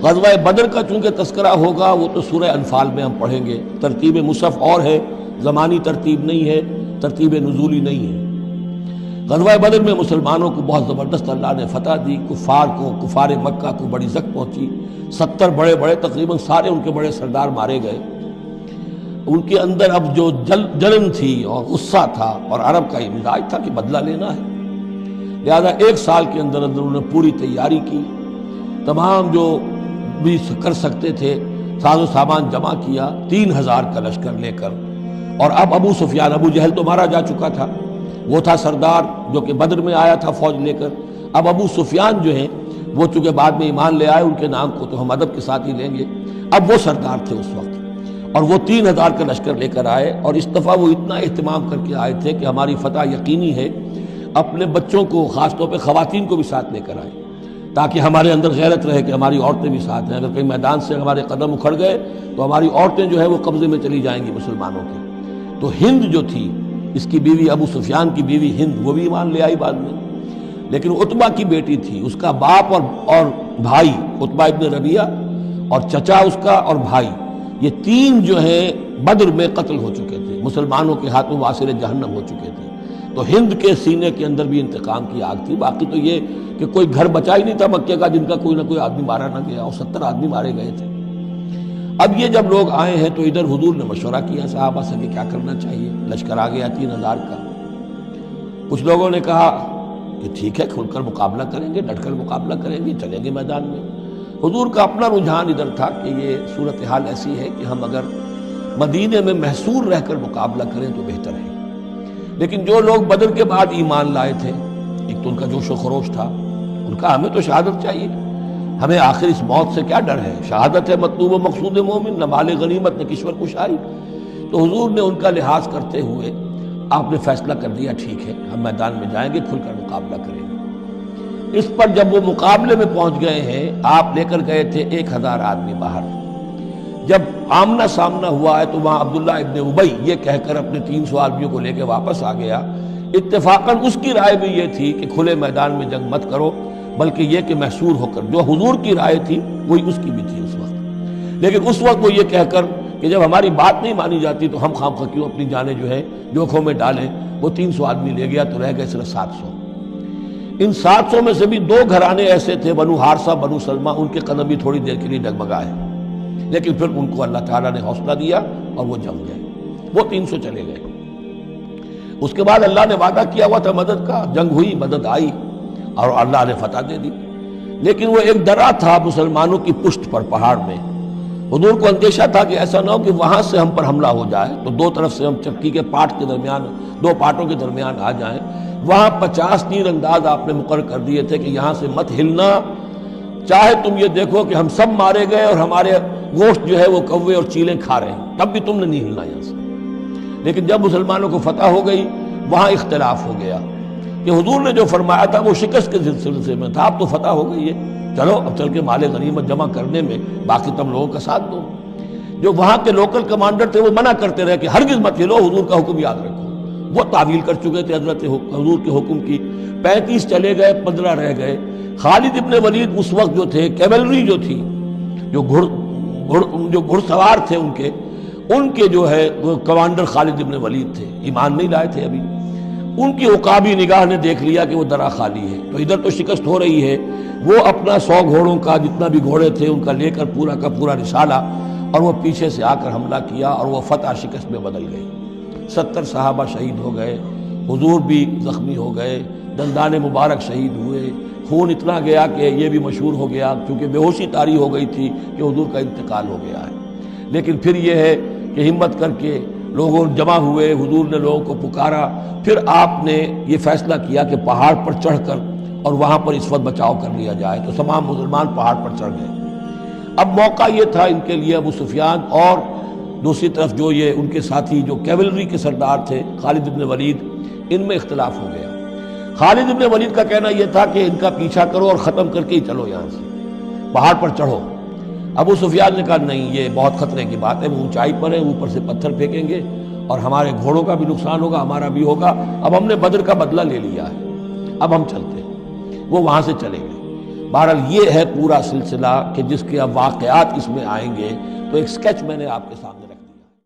غزوہ بدر کا چونکہ تذکرہ ہوگا وہ تو سورہ انفال میں ہم پڑھیں گے، ترتیب مصحف اور ہے، زمانی ترتیب نہیں ہے، ترتیب نزولی نہیں ہے۔ غزوہ بدر میں مسلمانوں کو بہت زبردست اللہ نے فتح دی، کفار مکہ کو بڑی زک پہنچی، 70 بڑے تقریباً سارے ان کے بڑے سردار مارے گئے۔ ان کے اندر اب جو جلن تھی اور غصہ تھا، اور عرب کا یہ مزاج تھا کہ بدلہ لینا ہے، لہذا 1 سال کے اندر انہوں نے پوری تیاری کی، تمام جو بھی کر سکتے تھے ساز و سامان جمع کیا، 3000 کا لشکر لے کر۔ اور اب ابو سفیان، ابو جہل تو مارا جا چکا تھا، وہ تھا سردار جو کہ بدر میں آیا تھا فوج لے کر۔ اب ابو سفیان جو ہیں وہ چونکہ بعد میں ایمان لے آئے، ان کے نام کو تو ہم ادب کے ساتھ ہی لیں گے، اب وہ سردار تھے اس وقت، اور وہ 3000 کا لشکر لے کر آئے، اور اس دفعہ وہ اتنا اہتمام کر کے آئے تھے کہ ہماری فتح یقینی ہے، اپنے بچوں کو خاص طور پہ خواتین کو بھی ساتھ لے کر آئے تاکہ ہمارے اندر غیرت رہے کہ ہماری عورتیں بھی ساتھ ہیں، اگر کہیں میدان سے ہمارے قدم اکھڑ گئے تو ہماری عورتیں جو ہے وہ قبضے میں چلی جائیں گی مسلمانوں کے۔ تو ہند جو تھی، اس کی بیوی ابو سفیان کی بیوی ہند، وہ بھی ایمان لے آئی بعد میں، لیکن عتبہ کی بیٹی تھی، اس کا باپ اور بھائی عتبہ ابن ربیعہ، اور چچا اس کا اور بھائی، یہ 3 جو ہیں بدر میں قتل ہو چکے تھے، مسلمانوں کے ہاتھوں واسر جہنم ہو چکے تھے۔ تو ہند کے سینے کے اندر بھی انتقام کی آگ تھی۔ باقی تو یہ کہ کوئی گھر بچا ہی نہیں تھا مکے کا جن کا کوئی نہ کوئی آدمی مارا نہ گیا، اور 70 آدمی مارے گئے تھے۔ اب یہ جب لوگ آئے ہیں تو ادھر حضور نے مشورہ کیا صحابہ سے کہ کیا کرنا چاہیے، لشکر آ گیا 3000 کا۔ کچھ لوگوں نے کہا کہ ٹھیک ہے، کھل کر مقابلہ کریں گے، ڈٹ کر مقابلہ کریں گے، چلیں گے میدان میں۔ حضور کا اپنا رجحان ادھر تھا کہ یہ صورتحال ایسی ہے کہ ہم اگر مدینے میں محصور رہ کر مقابلہ کریں تو بہتر ہے۔ لیکن جو لوگ بدر کے بعد ایمان لائے تھے، ایک تو ان کا جوش و خروش تھا، ان کا ہمیں تو شہادت چاہیے، ہمیں آخر اس موت سے کیا ڈر ہے، شہادت ہے مطلوب و مقصود مومن، نہ مال غنیمت نہ کشور کشائی۔ تو حضور نے ان کا لحاظ کرتے ہوئے آپ نے فیصلہ کر دیا ٹھیک ہے ہم میدان میں جائیں گے، کھل کر مقابلہ کریں گے۔ اس پر جب وہ مقابلے میں پہنچ گئے ہیں، آپ لے کر گئے تھے 1000 آدمی باہر۔ جب آمنا سامنا ہوا ہے تو وہاں عبداللہ ابن ابی یہ کہہ کر اپنے 300 آدمیوں کو لے کے واپس آ گیا۔ اتفاقاً اس کی رائے بھی یہ تھی کہ کھلے میدان میں جنگ مت کرو، بلکہ یہ کہ محصور ہو کر، جو حضور کی رائے تھی وہی اس کی بھی تھی اس وقت۔ لیکن اس وقت وہ یہ کہہ کر کہ جب ہماری بات نہیں مانی جاتی تو ہم خام خواہ کیوں اپنی جانیں جو ہے جوکھوں میں ڈالیں، وہ 300 آدمی لے گیا تو رہ گئے صرف 700۔ ان 700 میں سے بھی 2 گھرانے ایسے تھے، بنو حارثہ بنو سلمہ، ان کے قدم بھی تھوڑی دیر کے لیے ڈگمگائے، لیکن پھر ان کو اللہ تعالیٰ نے حوصلہ دیا اور وہ جم گئے، وہ 300 چلے گئے۔ اس کے بعد اللہ نے وعدہ کیا ہوا تھا مدد کا، جنگ ہوئی، مدد آئی اور اللہ نے فتح دے دی۔ لیکن وہ ایک درہ تھا مسلمانوں کی پشت پر پہاڑ میں۔ حضور کو اندیشہ تھا کہ ایسا نہ ہو کہ وہاں سے ہم پر حملہ ہو جائے تو 2 طرف سے ہم چکی کے پاٹ کے درمیان، 2 پاٹوں کے درمیان آ جائیں۔ وہاں 50 تیر انداز آپ نے مقرر کر دیے تھے کہ یہاں سے مت ہلنا، چاہے تم یہ دیکھو کہ ہم سب مارے گئے اور ہمارے گوشت جو ہے وہ کوے اور چیلیں کھا رہے ہیں، تب بھی تم نے نہیں ہلنا یہاں سے۔ لیکن جب مسلمانوں کو فتح ہو گئی وہاں اختلاف ہو گیا کہ حضور نے جو فرمایا تھا وہ شکست کے سلسلے میں تھا، اب تو فتح ہو گئی ہے، چلو اب چل کے مال غنیمت جمع کرنے میں باقی تم لوگوں کا ساتھ دو۔ جو وہاں کے لوکل کمانڈر تھے وہ منع کرتے رہے کہ ہرگز مت ہلو، حضور کا حکم یاد رکھو۔ وہ تعویل کر چکے تھے حضرت حضور کے حکم کی۔ 35 چلے گئے، 15 رہ گئے۔ خالد ابن ولید اس وقت جو تھے، کیولری جو تھی، جو گھڑ سوار تھے ان کے جو ہے وہ کمانڈر خالد ابن ولید تھے، ایمان نہیں لائے تھے ابھی۔ ان کی عقابی نگاہ نے دیکھ لیا کہ وہ درہ خالی ہے، تو ادھر تو شکست ہو رہی ہے، وہ اپنا 100 گھوڑوں کا جتنا بھی گھوڑے تھے ان کا لے کر پورا کا پورا رسالہ، اور وہ پیچھے سے آ کر حملہ کیا اور وہ فتح شکست میں بدل گئی۔ 70 صحابہ شہید ہو گئے، حضور بھی زخمی ہو گئے، دندان مبارک شہید ہوئے، خون اتنا گیا کہ یہ بھی مشہور ہو گیا کیونکہ بے ہوشی طاری ہو گئی تھی کہ حضور کا انتقال ہو گیا ہے۔ لیکن پھر یہ ہے کہ ہمت کر کے لوگوں جمع ہوئے، حضور نے لوگوں کو پکارا، پھر آپ نے یہ فیصلہ کیا کہ پہاڑ پر چڑھ کر اور وہاں پر اس وقت بچاؤ کر لیا جائے، تو تمام مسلمان پہاڑ پر چڑھ گئے۔ اب موقع یہ تھا ان کے لیے، ابو سفیان اور دوسری طرف جو یہ ان کے ساتھی جو کیولری کے سردار تھے خالد ابن ولید، ان میں اختلاف ہو گیا۔ خالد ابن ولید کا کہنا یہ تھا کہ ان کا پیچھا کرو اور ختم کر کے ہی چلو، یہاں سے پہاڑ پر چڑھو۔ ابو سفیان نے کہا نہیں، یہ بہت خطرے کی بات ہے، وہ اونچائی پر ہے، اوپر سے پتھر پھینکیں گے اور ہمارے گھوڑوں کا بھی نقصان ہوگا، ہمارا بھی ہوگا، اب ہم نے بدر کا بدلہ لے لیا ہے، اب ہم چلتے ہیں۔ وہ وہاں سے چلے گئے۔ بہرحال یہ ہے پورا سلسلہ کہ جس کے اب واقعات اس میں آئیں گے، تو ایک سکیچ میں نے آپ کے سامنے